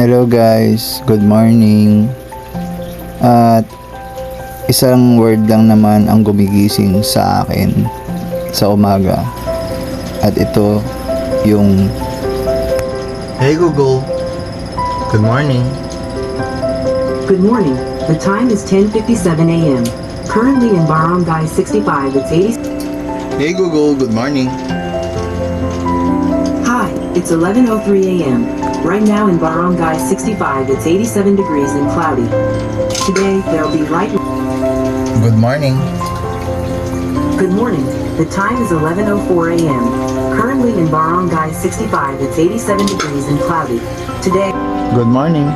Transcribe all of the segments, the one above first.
Hello guys, good morning. At isang word lang naman ang gumigising sa akin sa umaga. At ito yung Hey Google, good morning. Good morning. The time is 10:57 a.m. Currently in Barangay 65, it's 80. Hey Google, good morning. Hi, it's 11:03 a.m. Right now in Barangay 65, it's 87 degrees and cloudy. Today, there'll be light. Good morning. Good morning. The time is 11:04 a.m. Currently in Barangay 65, it's 87 degrees and cloudy. Today, Good morning.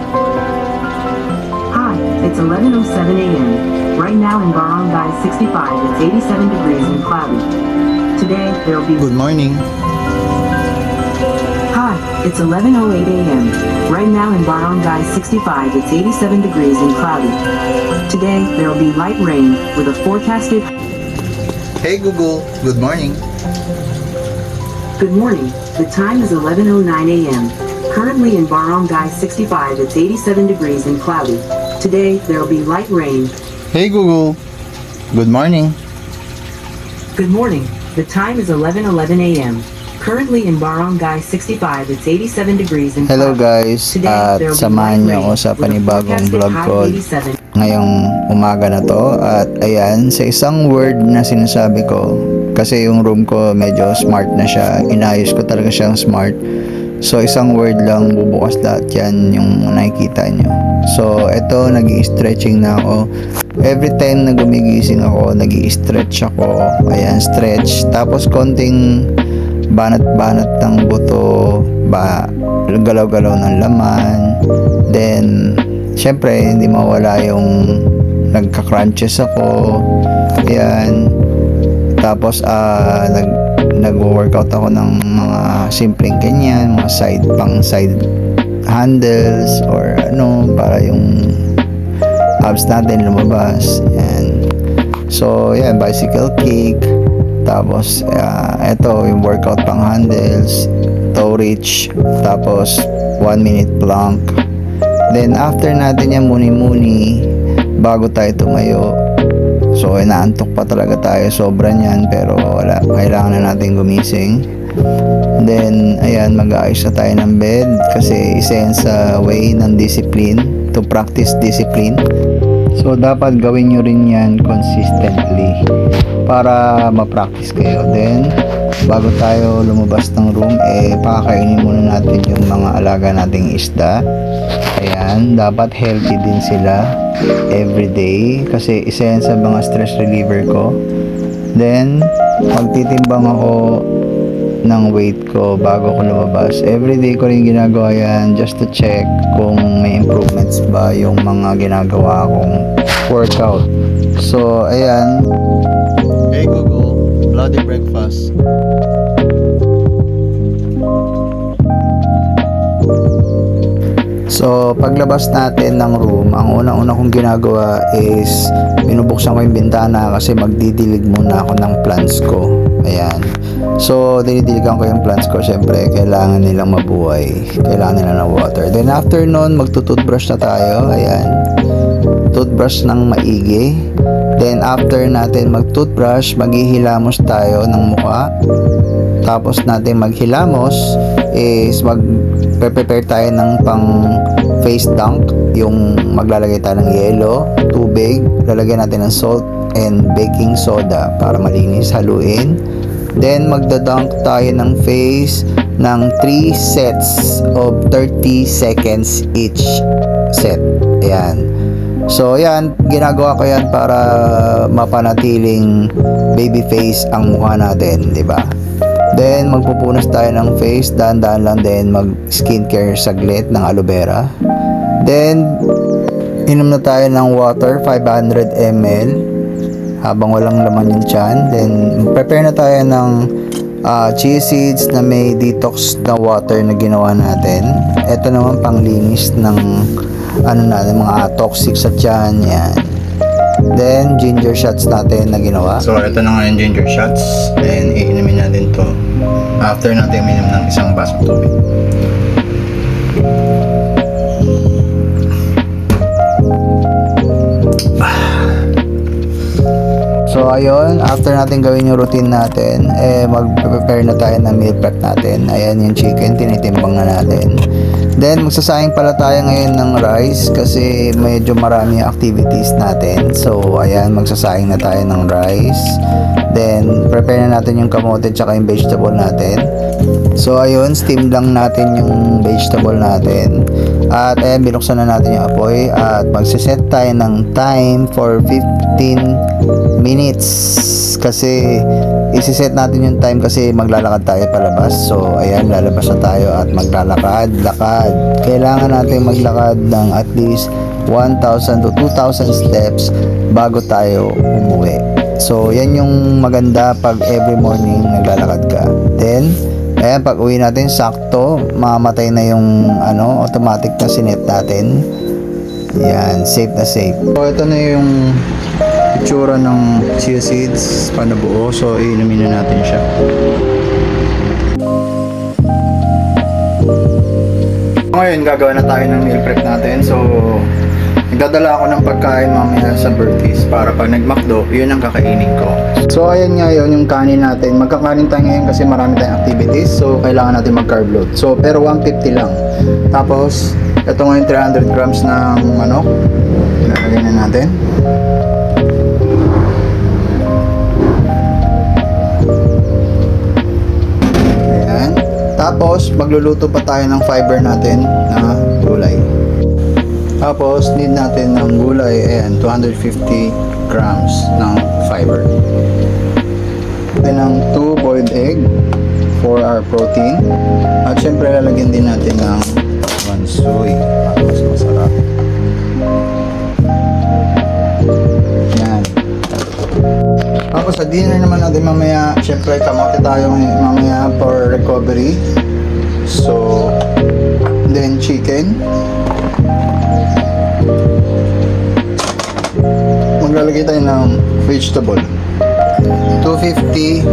hi, it's 11:07 a.m. Right now in Barangay 65, it's 87 degrees and cloudy. Today, there'll be. Good morning. Hi, it's 11:08 a.m. Right now in Barangay 65, it's 87 degrees and cloudy. Today, there will be light rain with a forecasted. Hey Google, good morning. Good morning. The time is 11:09 a.m. Currently in Barangay 65, it's 87 degrees and cloudy. Today, there will be light rain. Hey Google, good morning. Good morning. The time is 11:11 a.m. Currently in Barangay 65, it's 87 degrees and hello cloudy. guys Today, at there will be samahan light niyo ako rain sa with a panibagong forecasted vlog high ko of 87. ngayong umaga na to. At ayan, sa isang word na sinasabi ko, kasi yung room ko medyo smart na siya, inayos ko talaga siyang smart. So isang word lang, bubukas lahat yan yung nakikita nyo. So eto, nag-i-stretching na ako. Every time na gumigising ako, nag-i-stretch ako. Ayan, stretch. Tapos konting banat-banat ng buto, galaw-galaw ng laman. Then syempre hindi mawala yung nagka-crunches ako. Ayan. Tapos nag-workout ako ng mga simpleng ganyan, mga side handles or ano, para yung abs natin lumabas. Ayan. So yan, bicycle kick. Tapos eto yung workout pang handles, toe reach, tapos 1 minute plank. Then after natin yan muni-muni bago tayo tumayo. So inaantok pa talaga tayo, sobra niyan, pero wala, kailangan na natin gumising. Then ayan, mag-aayos na tayo ng bed kasi isa yan sa way ng discipline, to practice discipline. So dapat gawin nyo rin yan consistently para ma-practice kayo. Then bago tayo lumabas ng room, pakakainin muna natin yung mga alaga nating isda. Ayan, dapat healthy din sila everyday kasi isa yan sa mga stress reliever ko. Then magtitimbang ako ng weight ko bago ko lumabas. Everyday ko rin ginagawa yan just to check kung may improvements ba yung mga ginagawa kong workout. So ayan. Hey Google, bloody breakfast. So paglabas natin ng room, ang una-una kong ginagawa is binubuksan ko yung bintana kasi magdidilig muna ako ng plants ko. Ayan. So dinidiligan ko yung plants ko, syempre kailangan nilang mabuhay, kailangan nila ng water. Then after nun, magtutoothbrush na tayo. Ayan, toothbrush ng maigi. Then after natin magtoothbrush, maghihilamos tayo ng mukha. Tapos natin maghilamos is prepare tayo ng pang face dunk, yung maglalagay tayo ng yelo, tubig, lalagyan natin ng salt and baking soda para malinis, haluin. Then magdadunk tayo ng face ng 3 sets of 30 seconds each set. Ayan. So ayan, ginagawa ko yan para mapanatiling baby face ang mukha natin, di ba? Then magpupunas tayo ng face, dahan-dahan lang din, mag skincare saglit ng aloe vera. Then inom na tayo ng water, 500 ml habang walang laman yung tiyan. Then prepare na tayo ng chia seeds na may detox na water na ginawa natin. Ito naman panglinis ng mga toxic sa tiyan. Yan. Then ginger shots natin na ginawa. So ito na nga yung ginger shots. Then iinumin natin to after natin uminom ng isang basong tubig. ayun, after natin gawin yung routine natin, mag-prepare na tayo ng meal prep natin. Ayan yung chicken, tinitimbang na natin. Then, magsasayang pala tayo ngayon ng rice kasi medyo marami yung activities natin. So, ayan, magsasayang na tayo ng rice. Then, prepare na natin yung kamote tsaka yung vegetable natin. So, ayun, steam lang natin yung vegetable natin. At, ayan, binuksan na natin yung apoy. At, magsiset tayo ng time for 15 minutes. Kasi, isiset natin yung time kasi maglalakad tayo palabas. So, ayan, lalabas na tayo at maglalakad. Lakad. Kailangan natin maglakad ng at least 1,000 to 2,000 steps bago tayo umuwi. So, yan yung maganda pag every morning naglalakad ka. Then, ayan, pag uwi natin, sakto, mamatay na yung automatic na sinet natin. Yan, safe na safe. So, ito na yung itsura ng chia seeds panabuo. So, iinumin na natin siya. Ngayon, gagawa na tayo ng meal prep natin. So, nagdadala ako ng pagkain mamaya sa Bertis para pag nag-McDo, yun ang kakainin ko. So, ayan nga yun, yung kanin natin. Magkakanin tayo ngayon kasi marami tayong activities. So, kailangan natin mag-carb load. So, pero 150 lang. Tapos, ito nga yung 300 grams ng manok. Lalagay na natin. Ayan. Tapos, magluluto pa tayo ng fiber natin na gulay. Tapos, need natin ng gulay, ayan, 250 grams ng fiber. Then, ng 2 boiled egg for our protein. At syempre, lalagyan din natin ng mansoy para mas masarap. Yan. Tapos, sa dinner naman natin mamaya, syempre, kamote tayo mamaya for recovery. So, then chicken. Maglalagay tayo ng vegetable. 250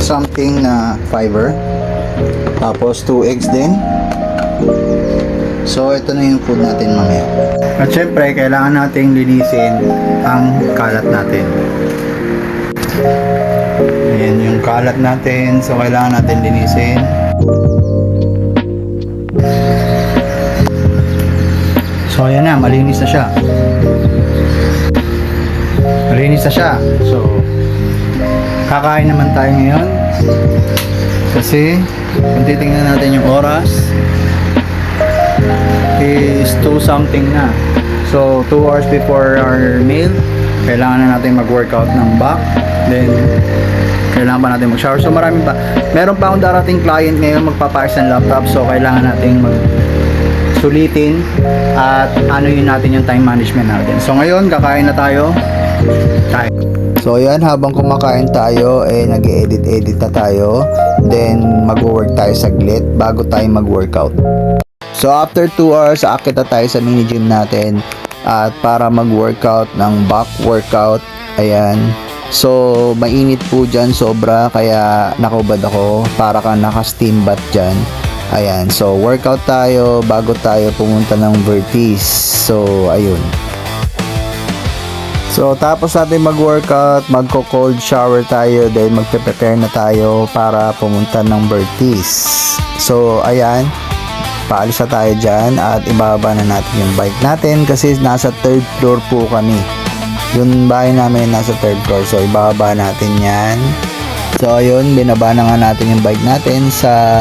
something na fiber. Tapos 2 eggs din. So ito na yung food natin mamaya. At syempre kailangan nating linisin ang kalat natin. Ayan yung kalat natin. So kailangan natin linisin. So ayan na, malinis na siya. Malinis na siya. So, kakain naman tayo ngayon. Kasi, kung titingnan natin yung oras, is 2 something na. So, 2 hours before our meal, kailangan na natin mag-workout ng back. Then, kailangan pa natin mag-shower. So, marami pa. Meron pa akong darating client ngayon magpapayos ng laptop. So, kailangan natin sulitin at ano yun natin yung time management natin. So, ngayon, kakain na tayo. So ayan, habang kumakain tayo nag-edit na tayo. Then mag-work tayo saglit bago tayo mag-workout. So after 2 hours, aakit na tayo sa mini gym natin at para mag-workout ng back workout. Ayan. So mainit po dyan sobra kaya nakubad ako para ka naka-steam bath dyan. Ayan. So workout tayo bago tayo pumunta ng Bertis. So ayun. So, tapos natin mag-workout, magko-cold shower tayo, then magpe-prepare na tayo para pumunta ng Bertis. So, ayan, paalis na tayo dyan at ibaba na natin yung bike natin kasi nasa 3rd floor po kami. Yung bahay namin nasa 3rd floor, so ibaba natin yan. So, ayun, binaba na nga natin yung bike natin sa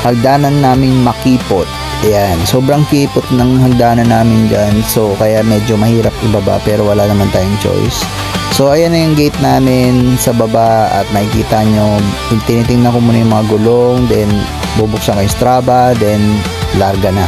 hagdanan naming Makipot. Ayan, sobrang kipot ng hagdanan namin dyan. So, kaya medyo mahirap ibaba pero wala naman tayong choice. So, ayan na yung gate namin sa baba at makikita nyo, tinitingnan ko muna yung mga gulong, then bubuksan ko yung Strava, then larga na.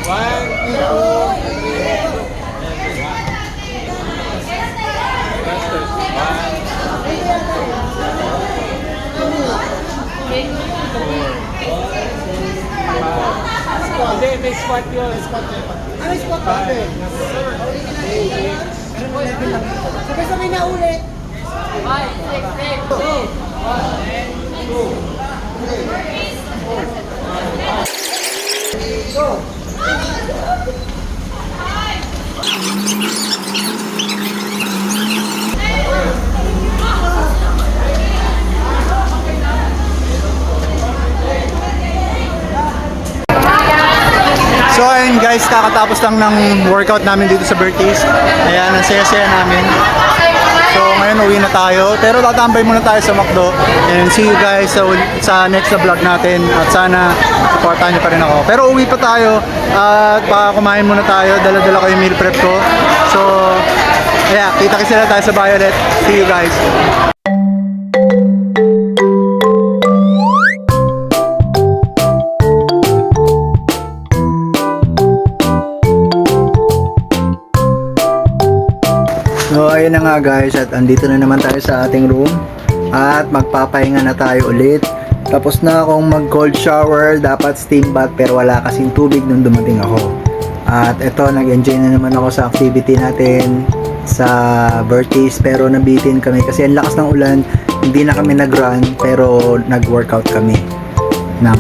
Hindi, may squat yun. Ano squat ba? Sabay-sabay na ulit. 5, 6, 7, 2. So ayun guys, kakatapos lang ng workout namin dito sa Bertis. Ayan, ang saya-saya namin. So ngayon uwi na tayo, pero tatambay muna tayo sa McDo. And see you guys sa next na vlog natin. At sana supportahan niyo pa rin ako. Pero uwi pa tayo at baka kumain muna tayo. Dala-dala ko yung meal prep ko. So yeah, kita-kits na tayo sa Violet. See you guys. So ayun na nga guys, at andito na naman tayo sa ating room at magpapahinga na tayo ulit. Tapos na akong mag cold shower, dapat steam bath pero wala kasing tubig nung dumating ako. At eto, nag-enjoy na naman ako sa activity natin sa Bertis, pero nabitin kami kasi ang lakas ng ulan. Hindi na kami nag-run pero nag-workout kami ng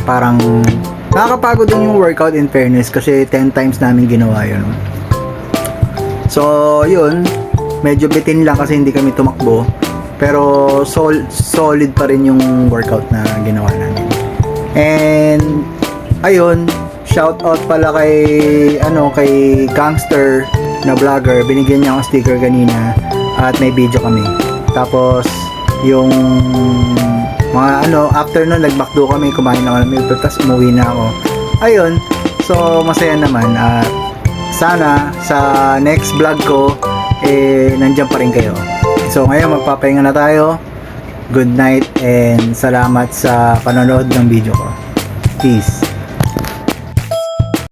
parang nakakapagod din yung workout in fairness kasi 10 times namin ginawa yun. So, yun, medyo bitin lang kasi hindi kami tumakbo. Pero solid pa rin yung workout na ginawa namin. And ayun, shout out pala kay Gangster na vlogger. Binigyan niya akong sticker kanina at may video kami. Tapos yung mga after nun nag-McDo kami, kumain na kami, tapos umuwi na ako. Ayun, so masaya naman at sana sa next vlog ko nandiyan pa rin kayo. So ngayon magpapahinga na tayo. Good night and salamat sa panonood ng video ko. Peace.